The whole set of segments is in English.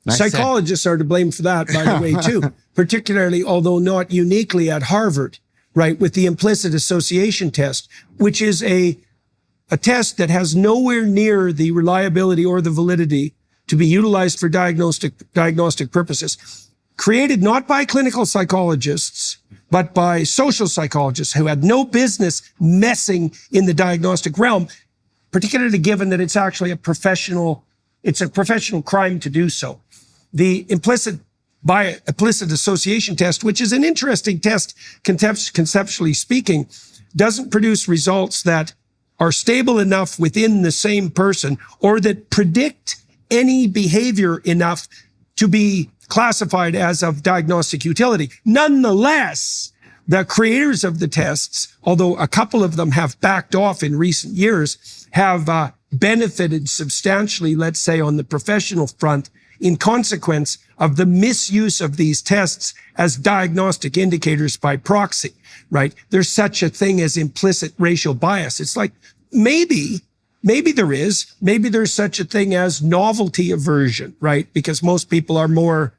Psychologists are to blame for that, by the way, too, particularly, although not uniquely at Harvard, right, with the implicit association test, which is a test that has nowhere near the reliability or the validity to be utilized for diagnostic purposes. Created not by clinical psychologists, but by social psychologists who had no business messing in the diagnostic realm, particularly given that it's actually a professional crime to do so. The implicit association test, which is an interesting test conceptually speaking, doesn't produce results that are stable enough within the same person or that predict any behavior enough to be classified as of diagnostic utility. Nonetheless, the creators of the tests, although a couple of them have backed off in recent years, have benefited substantially, let's say, on the professional front in consequence of the misuse of these tests as diagnostic indicators by proxy, right? There's such a thing as implicit racial bias. It's like, maybe there's such a thing as novelty aversion, right? Because most people are more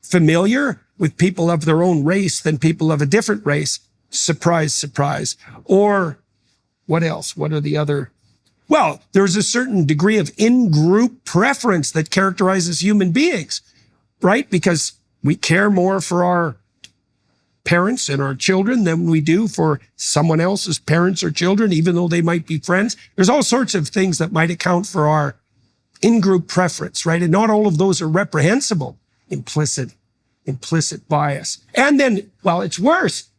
familiar with people of their own race than people of a different race. Surprise, surprise. Or what else? What are the other? Well, there's a certain degree of in-group preference that characterizes human beings, right? Because we care more for our parents and our children than we do for someone else's parents or children, even though they might be friends. There's all sorts of things that might account for our in-group preference, right? And not all of those are reprehensible. Implicit bias. And then, well, it's worse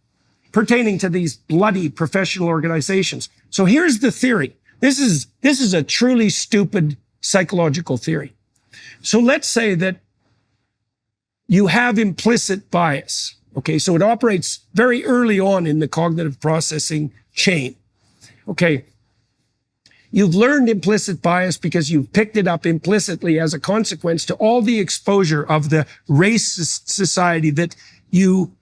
pertaining to these bloody professional organizations. So here's the theory. This is a truly stupid psychological theory. So let's say that you have implicit bias. Okay, so it operates very early on in the cognitive processing chain. Okay, you've learned implicit bias because you've picked it up implicitly as a consequence to all the exposure of the racist society that you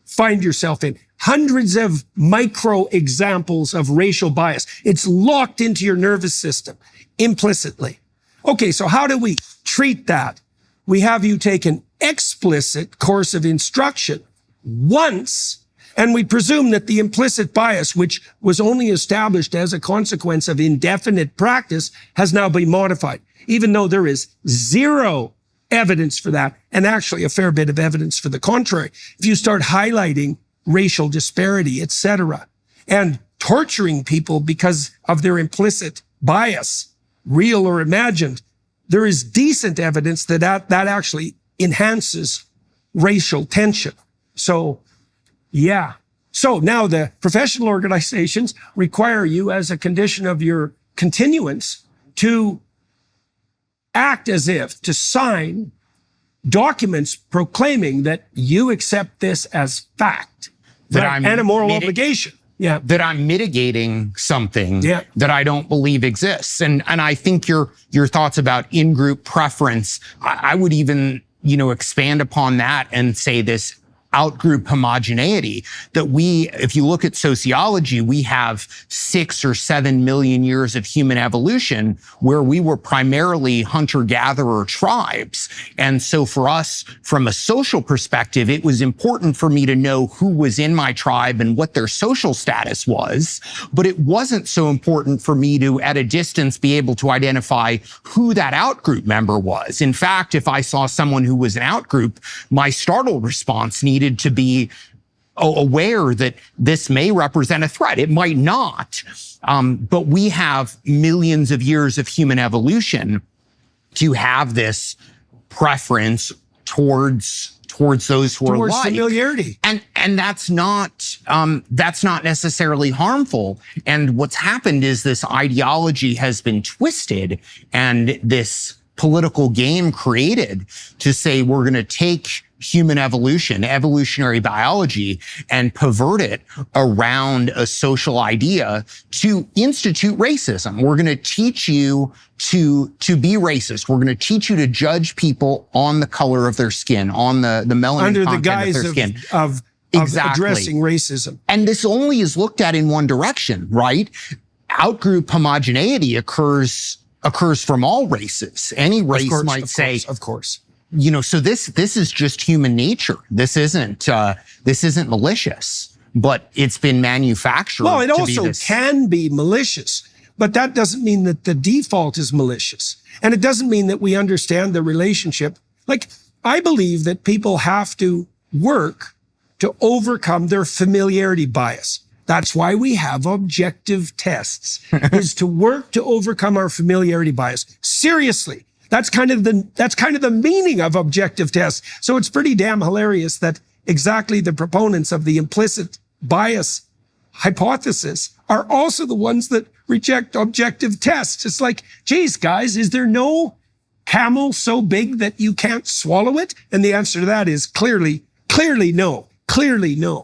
find yourself in. Hundreds of micro examples of racial bias. It's locked into your nervous system implicitly. Okay, so how do we treat that? We have you take an explicit course of instruction once, and we presume that the implicit bias, which was only established as a consequence of indefinite practice, has now been modified, even though there is zero evidence for that, and actually a fair bit of evidence for the contrary. If you start highlighting racial disparity, etc., and torturing people because of their implicit bias, real or imagined, there is decent evidence that actually enhances racial tension. So, yeah. So now the professional organizations require you, as a condition of your continuance, to act as if, to sign documents proclaiming that you accept this as fact, right? And a moral obligation. Yeah. That I'm mitigating something that I don't believe exists. And I think your thoughts about in-group preference, I would even, expand upon that and say this out-group homogeneity that if you look at sociology, we have 6 or 7 million years of human evolution where we were primarily hunter-gatherer tribes. And so for us, from a social perspective, it was important for me to know who was in my tribe and what their social status was. But it wasn't so important for me to, at a distance, be able to identify who that out-group member was. In fact, if I saw someone who was an out-group, my startled response needed to be aware that this may represent a threat. It might not, but we have millions of years of human evolution to have this preference towards those who are liked. Familiarity. And that's not necessarily harmful. And what's happened is this ideology has been twisted and this political game created to say we're going to take human evolution, evolutionary biology, and pervert it around a social idea to institute racism. We're going to teach you to be racist. We're going to teach you to judge people on the color of their skin, on the melanin under the content guise of their skin. of addressing racism. And this only is looked at in one direction, right? Outgroup homogeneity occurs from all races. Any race might say, of course. so this is just human nature. This isn't malicious, but it's been manufactured. Well, it also can be malicious, but that doesn't mean that the default is malicious. And it doesn't mean that we understand the relationship. Like, I believe that people have to work to overcome their familiarity bias. That's why we have objective tests, is to work to overcome our familiarity bias. Seriously. That's kind of the meaning of objective tests. So it's pretty damn hilarious that exactly the proponents of the implicit bias hypothesis are also the ones that reject objective tests. It's like, geez, guys, is there no camel so big that you can't swallow it? And the answer to that is clearly no. Clearly no.